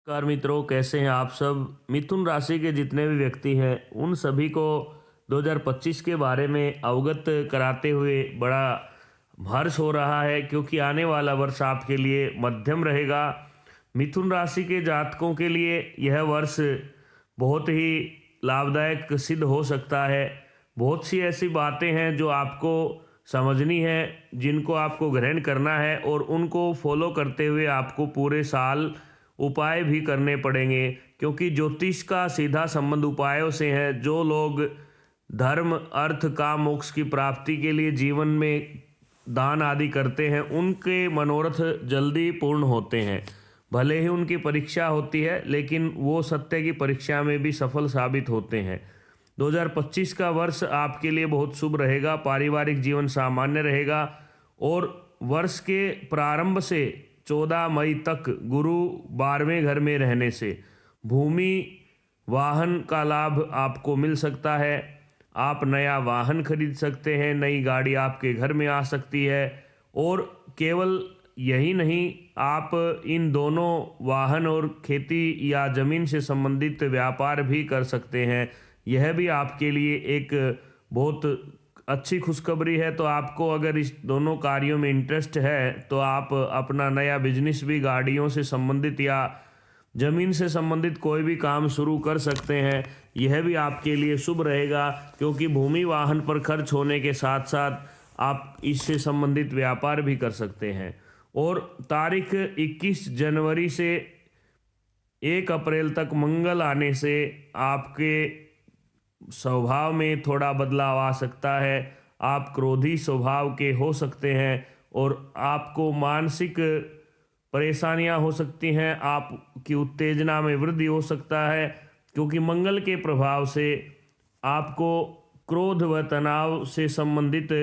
नमस्कार मित्रों, कैसे हैं आप सब। मिथुन राशि के जितने भी व्यक्ति हैं उन सभी को 2025 के बारे में अवगत कराते हुए बड़ा हर्ष हो रहा है, क्योंकि आने वाला वर्ष आपके लिए मध्यम रहेगा। मिथुन राशि के जातकों के लिए यह वर्ष बहुत ही लाभदायक सिद्ध हो सकता है। बहुत सी ऐसी बातें हैं जो आपको समझनी है, जिनको आपको ग्रहण करना है और उनको फॉलो करते हुए आपको पूरे साल उपाय भी करने पड़ेंगे, क्योंकि ज्योतिष का सीधा संबंध उपायों से है। जो लोग धर्म, अर्थ, काम, मोक्ष की प्राप्ति के लिए जीवन में दान आदि करते हैं, उनके मनोरथ जल्दी पूर्ण होते हैं। भले ही उनकी परीक्षा होती है, लेकिन वो सत्य की परीक्षा में भी सफल साबित होते हैं। 2025 का वर्ष आपके लिए बहुत शुभ रहेगा। पारिवारिक जीवन सामान्य रहेगा और वर्ष के प्रारंभ से 14 मई तक गुरु 12वें घर में रहने से भूमि वाहन का लाभ आपको मिल सकता है। आप नया वाहन खरीद सकते हैं, नई गाड़ी आपके घर में आ सकती है। और केवल यही नहीं, आप इन दोनों वाहन और खेती या ज़मीन से संबंधित व्यापार भी कर सकते हैं। यह भी आपके लिए एक बहुत अच्छी खुशखबरी है। तो आपको अगर इस दोनों कार्यों में इंटरेस्ट है तो आप अपना नया बिजनेस भी गाड़ियों से संबंधित या ज़मीन से संबंधित कोई भी काम शुरू कर सकते हैं। यह भी आपके लिए शुभ रहेगा, क्योंकि भूमि वाहन पर खर्च होने के साथ साथ आप इससे संबंधित व्यापार भी कर सकते हैं। और तारीख 21 जनवरी से 1 अप्रैल तक मंगल आने से आपके स्वभाव में थोड़ा बदलाव आ सकता है। आप क्रोधी स्वभाव के हो सकते हैं और आपको मानसिक परेशानियां हो सकती हैं। आपकी उत्तेजना में वृद्धि हो सकता है, क्योंकि मंगल के प्रभाव से आपको क्रोध व तनाव से संबंधित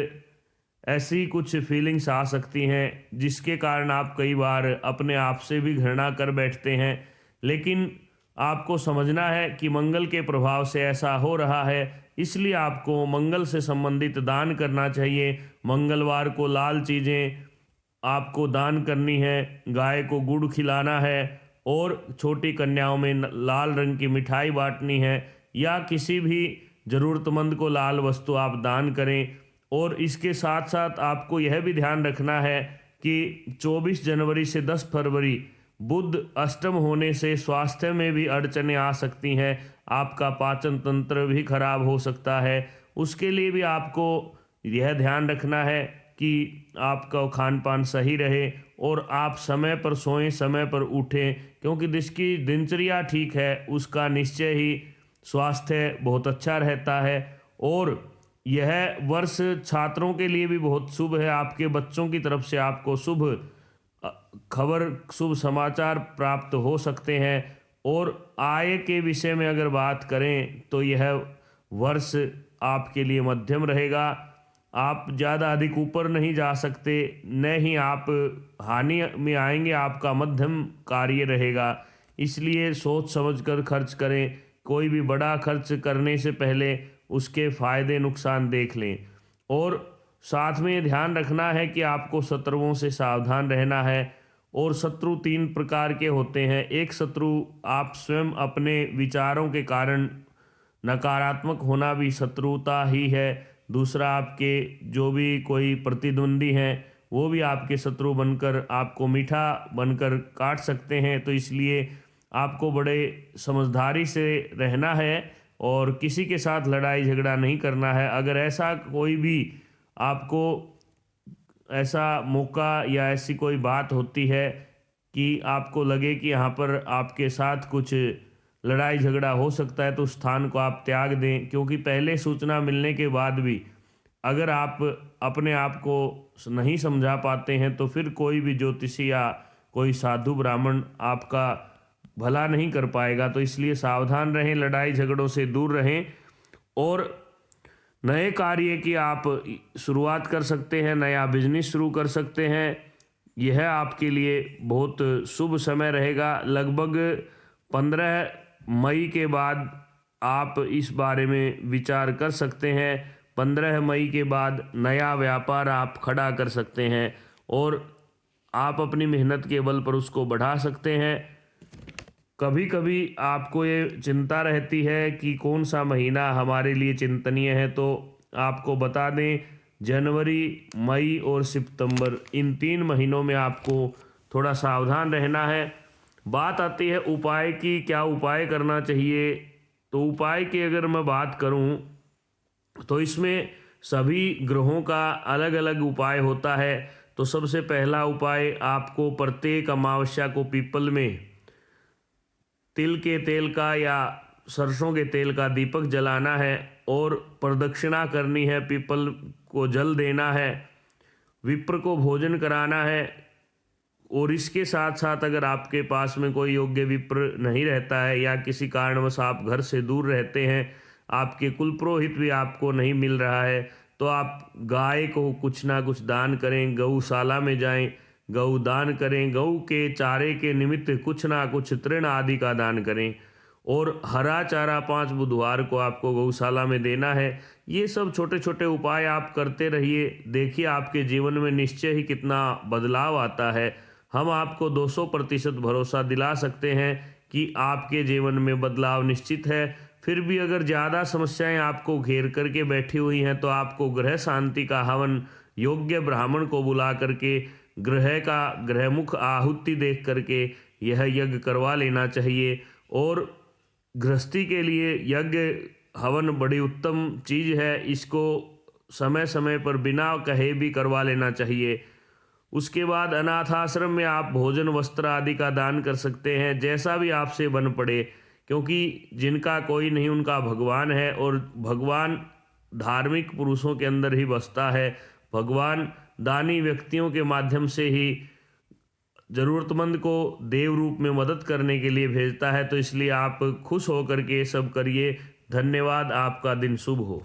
ऐसी कुछ फीलिंग्स आ सकती हैं, जिसके कारण आप कई बार अपने आप से भी घृणा कर बैठते हैं। लेकिन आपको समझना है कि मंगल के प्रभाव से ऐसा हो रहा है, इसलिए आपको मंगल से संबंधित दान करना चाहिए। मंगलवार को लाल चीज़ें आपको दान करनी है, गाय को गुड़ खिलाना है और छोटी कन्याओं में लाल रंग की मिठाई बांटनी है, या किसी भी ज़रूरतमंद को लाल वस्तु आप दान करें। और इसके साथ साथ आपको यह भी ध्यान रखना है कि 24 जनवरी से 10 फरवरी बुध अष्टम होने से स्वास्थ्य में भी अड़चनें आ सकती हैं। आपका पाचन तंत्र भी खराब हो सकता है। उसके लिए भी आपको यह ध्यान रखना है कि आपका खान पान सही रहे और आप समय पर सोएं, समय पर उठें, क्योंकि जिसकी दिनचर्या ठीक है उसका निश्चय ही स्वास्थ्य बहुत अच्छा रहता है। और यह वर्ष छात्रों के लिए भी बहुत शुभ है। आपके बच्चों की तरफ से आपको शुभ अ, खबर, शुभ समाचार प्राप्त हो सकते हैं। और आय के विषय में अगर बात करें तो यह वर्ष आपके लिए मध्यम रहेगा। आप ज़्यादा अधिक ऊपर नहीं जा सकते, न ही आप हानि में आएंगे। आपका मध्यम कार्य रहेगा, इसलिए सोच समझकर खर्च करें। कोई भी बड़ा खर्च करने से पहले उसके फायदे नुकसान देख लें। और साथ में ये ध्यान रखना है कि आपको शत्रुओं से सावधान रहना है। और शत्रु 3 प्रकार के होते हैं। एक शत्रु आप स्वयं अपने विचारों के कारण नकारात्मक होना भी शत्रुता ही है। दूसरा, आपके जो भी कोई प्रतिद्वंदी हैं वो भी आपके शत्रु बनकर आपको मीठा बनकर काट सकते हैं। तो इसलिए आपको बड़े समझदारी से रहना है और किसी के साथ लड़ाई झगड़ा नहीं करना है। अगर ऐसा कोई भी आपको ऐसा मौका या ऐसी कोई बात होती है कि आपको लगे कि यहाँ पर आपके साथ कुछ लड़ाई झगड़ा हो सकता है, तो उस स्थान को आप त्याग दें, क्योंकि पहले सूचना मिलने के बाद भी अगर आप अपने आप को नहीं समझा पाते हैं तो फिर कोई भी ज्योतिषी या कोई साधु ब्राह्मण आपका भला नहीं कर पाएगा। तो इसलिए सावधान रहें, लड़ाई झगड़ों से दूर रहें और नए कार्य की आप शुरुआत कर सकते हैं, नया बिजनेस शुरू कर सकते हैं। यह आपके लिए बहुत शुभ समय रहेगा। लगभग 15 मई के बाद आप इस बारे में विचार कर सकते हैं। 15 मई के बाद नया व्यापार आप खड़ा कर सकते हैं और आप अपनी मेहनत के बल पर उसको बढ़ा सकते हैं। कभी कभी आपको ये चिंता रहती है कि कौन सा महीना हमारे लिए चिंतनीय है, तो आपको बता दें, जनवरी, मई और सितंबर, इन 3 महीनों में आपको थोड़ा सावधान रहना है। बात आती है उपाय की, क्या उपाय करना चाहिए। तो उपाय की अगर मैं बात करूं, तो इसमें सभी ग्रहों का अलग अलग उपाय होता है। तो सबसे पहला उपाय, आपको प्रत्येक अमावस्या को पीपल में तिल के तेल का या सरसों के तेल का दीपक जलाना है और प्रदक्षिणा करनी है, पीपल को जल देना है, विप्र को भोजन कराना है। और इसके साथ साथ अगर आपके पास में कोई योग्य विप्र नहीं रहता है या किसी कारणवश आप घर से दूर रहते हैं, आपके कुल पुरोहित भी आपको नहीं मिल रहा है, तो आप गाय को कुछ ना कुछ दान करें, गौशाला में जाएं, गौ दान करें, गऊ के चारे के निमित्त कुछ ना कुछ तृण आदि का दान करें। और हरा चारा 5 बुधवार को आपको गौशाला में देना है। ये सब छोटे छोटे उपाय आप करते रहिए, देखिए आपके जीवन में निश्चय ही कितना बदलाव आता है। हम आपको 200% भरोसा दिला सकते हैं कि आपके जीवन में बदलाव निश्चित है। फिर भी अगर ज़्यादा समस्याएं आपको घेर करके बैठी हुई हैं, तो आपको ग्रह शांति का हवन योग्य ब्राह्मण को बुला करके ग्रहमुख आहुति देख करके यह यज्ञ करवा लेना चाहिए। और गृहस्थी के लिए यज्ञ हवन बड़ी उत्तम चीज़ है, इसको समय समय पर बिना कहे भी करवा लेना चाहिए। उसके बाद अनाथ आश्रम में आप भोजन वस्त्र आदि का दान कर सकते हैं, जैसा भी आपसे बन पड़े, क्योंकि जिनका कोई नहीं उनका भगवान है, और भगवान धार्मिक पुरुषों के अंदर ही बसता है। भगवान दानी व्यक्तियों के माध्यम से ही ज़रूरतमंद को देव रूप में मदद करने के लिए भेजता है। तो इसलिए आप खुश होकर के ये सब करिए। धन्यवाद, आपका दिन शुभ हो।